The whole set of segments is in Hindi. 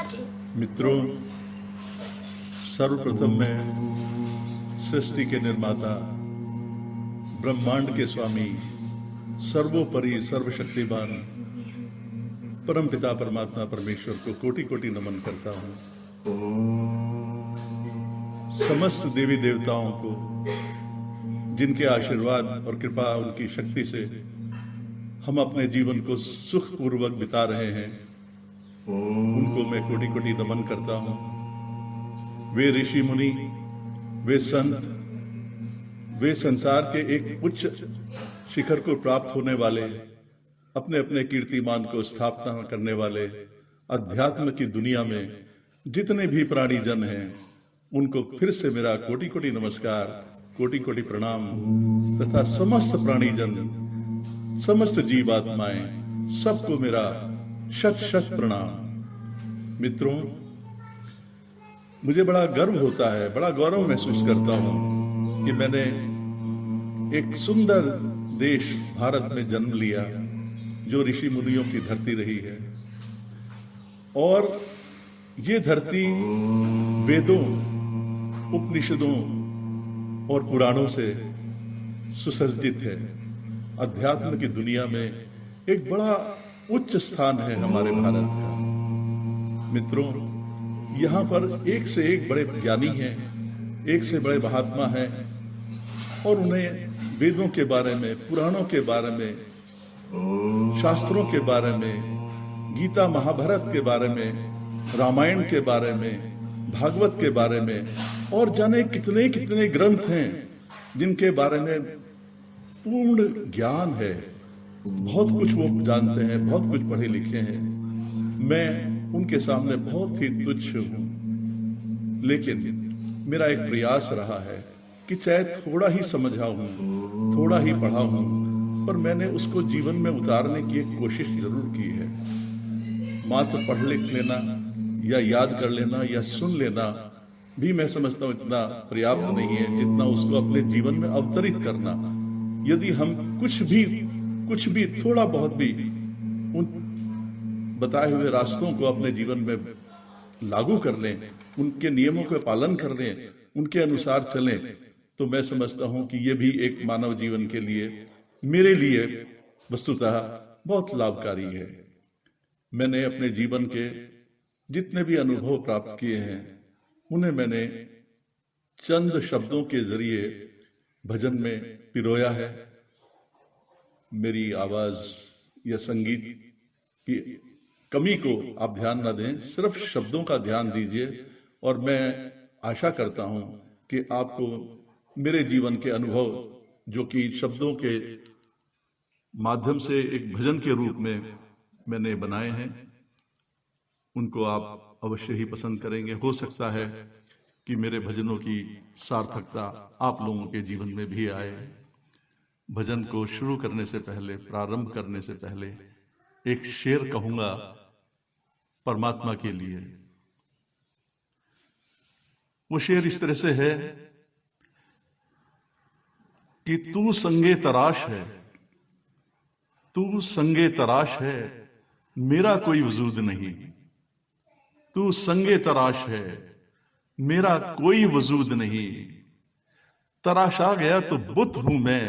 मित्रों, सर्वप्रथम मैं सृष्टि के निर्माता, ब्रह्मांड के स्वामी, सर्वोपरि सर्वशक्तिमान परमपिता परमात्मा परमेश्वर को कोटि कोटि नमन करता हूँ। समस्त देवी देवताओं को, जिनके आशीर्वाद और कृपा, उनकी शक्ति से हम अपने जीवन को सुखपूर्वक बिता रहे हैं, उनको मैं कोटि कोटि नमन करता हूँ। वे ऋषि मुनि, वे संत, वे संसार के एक उच्च शिखर को प्राप्त होने वाले, अपने अपने कीर्तिमान को स्थापना करने वाले, अध्यात्म की दुनिया में जितने भी प्राणी जन हैं, उनको फिर से मेरा कोटि कोटि नमस्कार, कोटि कोटि प्रणाम तथा समस्त प्राणी जन, समस्त जीवात्माएं, सबको मेरा शत शत प्रणाम। मित्रों, मुझे बड़ा गर्व होता है, बड़ा गौरव महसूस करता हूं कि मैंने एक सुंदर देश भारत में जन्म लिया, जो ऋषि मुनियों की धरती रही है। और ये धरती वेदों, उपनिषदों और पुराणों से सुसज्जित है। अध्यात्म की दुनिया में एक बड़ा उच्च स्थान है हमारे भारत का। मित्रों, यहाँ पर एक से एक बड़े ज्ञानी हैं, एक से बड़े महात्मा हैं, और उन्हें वेदों के बारे में, पुराणों के बारे में, शास्त्रों के बारे में, गीता महाभारत के बारे में, रामायण के बारे में, भागवत के बारे में, और जाने कितने कितने ग्रंथ हैं जिनके बारे में पूर्ण ज्ञान है। बहुत कुछ वो जानते हैं, बहुत कुछ पढ़े लिखे हैं। मैं उनके सामने बहुत ही तुच्छ हूं, लेकिन मेरा एक प्रयास रहा है कि चाहे थोड़ा ही समझा हूं, थोड़ा ही पढ़ा हूं, पर मैंने उसको जीवन में उतारने की एक कोशिश जरूर की है। मात्र पढ़ लिख लेना या याद कर लेना या सुन लेना भी मैं समझता हूं इतना पर्याप्त नहीं है, जितना उसको अपने जीवन में अवतरित करना। यदि हम कुछ भी थोड़ा बहुत भी उन बताए हुए रास्तों को अपने जीवन में लागू कर लें, उनके नियमों का पालन कर लें, उनके अनुसार चलें, तो मैं समझता हूं कि ये भी एक मानव जीवन के लिए, मेरे लिए वस्तुतः बहुत लाभकारी है। मैंने अपने जीवन के जितने भी अनुभव प्राप्त किए हैं, उन्हें मैंने चंद शब्दों के जरिए भजन में पिरोया है। मेरी आवाज या संगीत की कमी को आप ध्यान न दें, सिर्फ शब्दों का ध्यान दीजिए, और मैं आशा करता हूं कि आपको मेरे जीवन के अनुभव, जो कि शब्दों के माध्यम से एक भजन के रूप में मैंने बनाए हैं, उनको आप अवश्य ही पसंद करेंगे। हो सकता है कि मेरे भजनों की सार्थकता आप लोगों के जीवन में भी आए। भजन को शुरू करने से पहले, प्रारंभ करने से पहले एक शेर कहूंगा परमात्मा के लिए। वो शेर इस तरह से है कि तू संगे तराश है, तू संगे तराश है, मेरा कोई वजूद नहीं। तू संगे तराश है, मेरा कोई वजूद नहीं। तराशा गया तो बुत हूं मैं,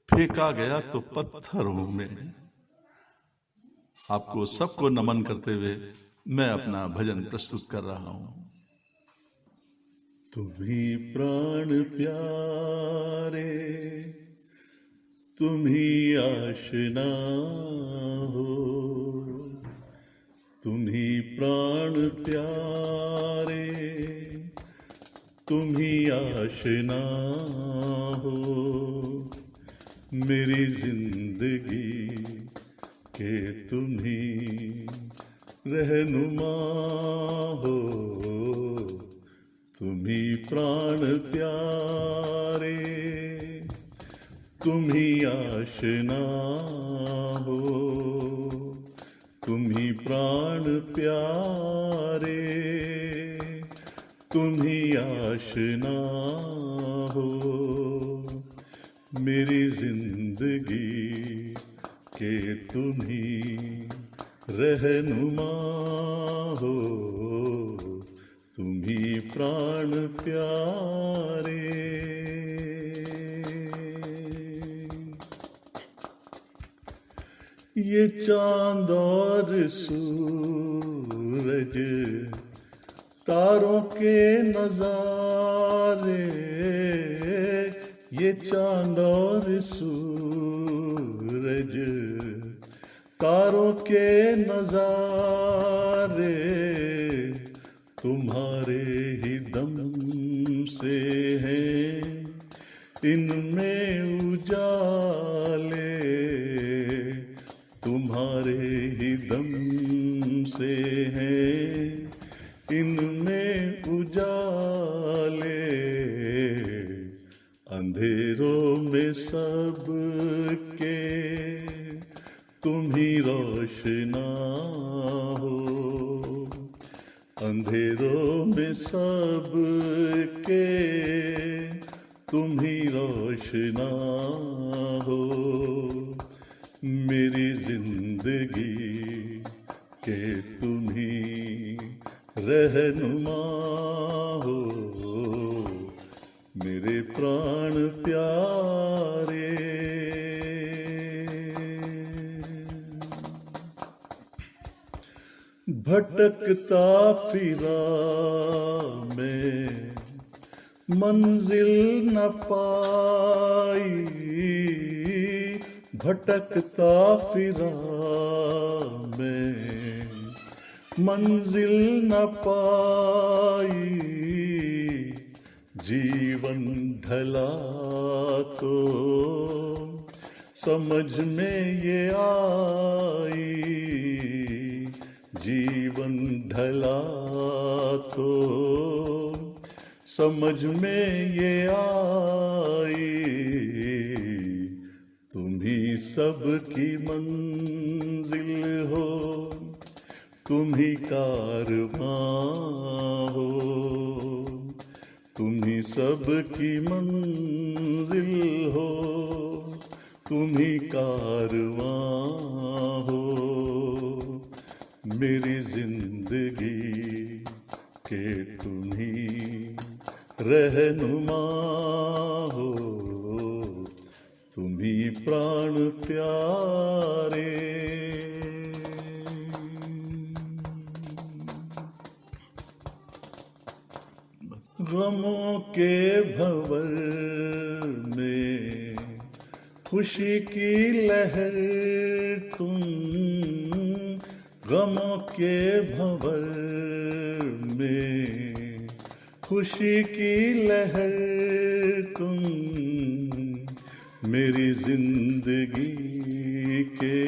फेंका गया तो पत्थर हूं मैं। आपको सबको नमन करते हुए मैं अपना भजन प्रस्तुत कर रहा हूं। तुम्ही प्राण प्यारे, तुम्ही आशना हो, तुम्ही प्राण प्यारे, तुम्ही आशना हो, मेरी जिंदगी के तुम्ही रहनुमा हो। तुम्ही प्राण प्यारे, तुम्ही आशना हो, तुम्ही प्राण प्यारे, तुम्ही आशना हो, मेरी जिंदगी के तुम्ही रहनुमा हो। तुम्ही प्राण प्यारे। ये चांद और सूरज तारों के नजारे, ये चांद और सूरज तारों के नजारे, तुम्हारे ही दम से हैं इनमें उजाले, तुम्हारे ही दम से हैं इनमें उजाले। अंधेरों में सब के तुम ही रोशना हो, अंधेरों में सब के तुम ही रोशना हो। मेरी जिंदगी के तुम ही रहनुमा हो, मेरे प्राण प्यारे। भटकता फिरा मैं मंजिल न पाई, भटकता फिरा मैं मंजिल न पाई, जीवन ढला तो समझ में ये आई, जीवन ढला तो समझ में ये आई, तुम ही सबकी मंजिल हो, तुम ही कारवां हो, तुम ही सबकी मंजिल हो, तुम ही कारवां हो। मेरी जिंदगी के तुम ही रहनुमा हो, तुम ही प्राण प्यारे। गमों के भंवर में खुशी की लहर तुम, गमों के भंवर में खुशी की लहर तुम, मेरी जिंदगी के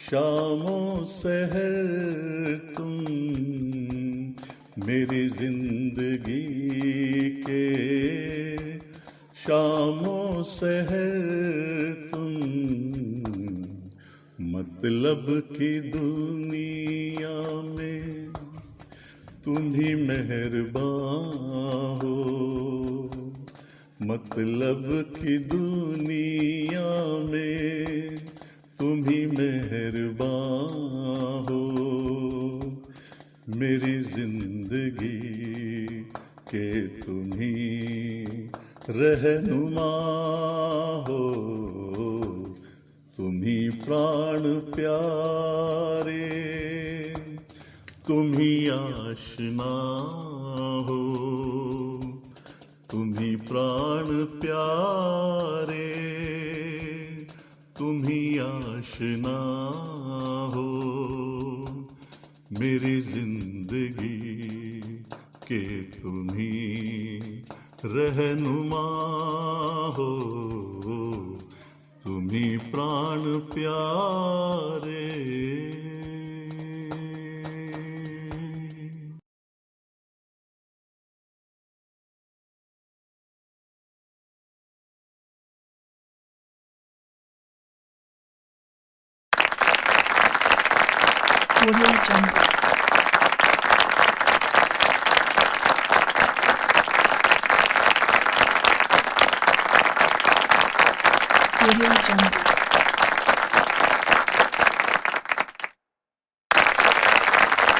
शामों सहर तुम, मेरी जिंदगी के शामों सहर तुम, मतलब की दुनिया में तुम ही मेहरबान हो, मतलब की दुनिया में तुम ही मेहरबान हो। मेरी जिंदगी के तुम ही रहनुमा हो, तुम ही प्राण प्यारे, तुम ही आशना हो, तुम ही प्राण प्यारे, तुम ही आशना हो। मेरी जिंदगी के तुम ही रहनुमा हो, तुम ही प्राण प्यारे। Audio Jungle. Audio Jungle.